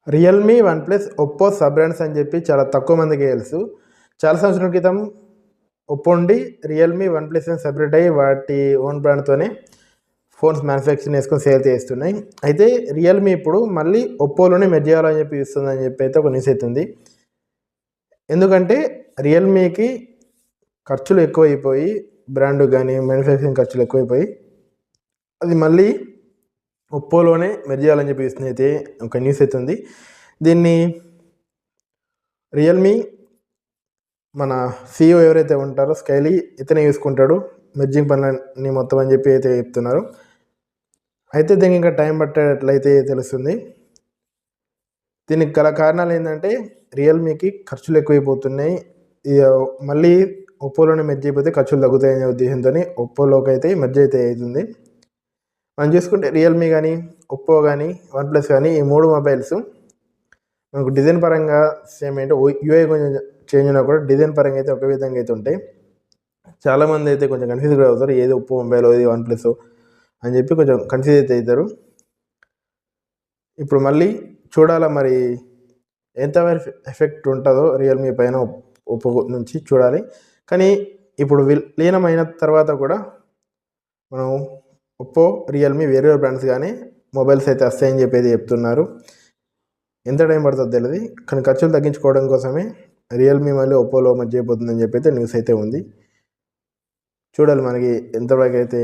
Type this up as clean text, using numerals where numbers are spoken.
Realme, OnePlus, Oppo sub brands అని చెప్పి చాలా తక్కువ మందికి తెలుసు. చాలా సంవత్సరాల క్రితం ఒప్పో నుండి రియల్‌మీ, వన్‌ప్లస్ అని సెపరేట్ అయ్యి వాటి ఓన్ బ్రాండ్‌తోనే ఫోన్స్ మ్యానుఫ్యాక్చరింగ్ చేసుకొని సేల్ చేస్తున్నాయి. అయితే రియల్‌మీ ఇప్పుడు మళ్ళీ ఒప్పోలోనే మెర్జ్ చేయాలని చెప్పి ఇస్తుందని చెప్పి అయితే ఒక న్యూస్ అవుతుంది. ఎందుకంటే రియల్‌మీకి ఖర్చులు ఎక్కువైపోయి బ్రాండ్ కానీ మ్యానుఫ్యాక్చరింగ్ ఖర్చులు ఎక్కువైపోయి అది మళ్ళీ ఒప్పోలోనే మెర్జ్ చేయాలని చెప్పి ఇస్తుంది అయితే ఒక న్యూస్ అవుతుంది. దీన్ని రియల్‌మీ మన సీఈఓ ఎవరైతే ఉంటారో స్కైలీ ఇతనే చూసుకుంటాడు మెర్జింగ్ పనులన్నీ మొత్తం అని చెప్పి అయితే చెప్తున్నారు. అయితే దీనికి ఇంకా టైం పట్టేటట్లయితే తెలుస్తుంది. దీనికి గల కారణాలు ఏంటంటే రియల్‌మీకి ఖర్చులు ఎక్కువైపోతున్నాయి. మళ్ళీ ఒప్పోలోనే మెర్జ్ అయిపోతే ఖర్చులు తగ్గుతాయనే ఉద్దేశంతోని ఒప్పోలోకి అయితే మెర్జ్ అయితే అవుతుంది. మనం చూసుకుంటే రియల్‌మీ కానీ, ఒప్పో కానీ, వన్‌ప్లస్ కానీ ఈ 3 మొబైల్స్ మనకు డిజైన్ పరంగా సేమ్ ఏంటో యూఐ కొంచెం చేంజ్ ఉన్నా కూడా డిజైన్ పరంగా అయితే ఒక విధంగా అయితే ఉంటాయి. చాలామంది అయితే కొంచెం కన్ఫ్యూజ్ కూడా అవుతారు. ఏది ఒప్పో మొబైల్, ఏది వన్‌ప్లస్ అని చెప్పి కొంచెం కన్ఫ్యూజ్ అయితే అవుతారు. ఇప్పుడు మళ్ళీ చూడాలా మరి ఎంత ఎఫెక్ట్ ఉంటుందో రియల్‌మీ పైన ఒప్పో నుంచి చూడాలి. కానీ ఇప్పుడు లీనమైన తర్వాత కూడా మనం ఒప్పో, రియల్‌మీ వేరే బ్రాండ్స్ కానీ మొబైల్స్ అయితే వస్తాయని చెప్పి అయితే చెప్తున్నారు. ఎంత టైం పడుతుందో తెలియదు. కానీ ఖర్చులు తగ్గించుకోవడం కోసమే రియల్‌మీ మళ్ళీ ఒప్పోలో మెర్జ్ అయిపోతుందని చెప్పి అయితే న్యూస్ అయితే ఉంది. చూడాలి మనకి ఎంతవరకు అయితే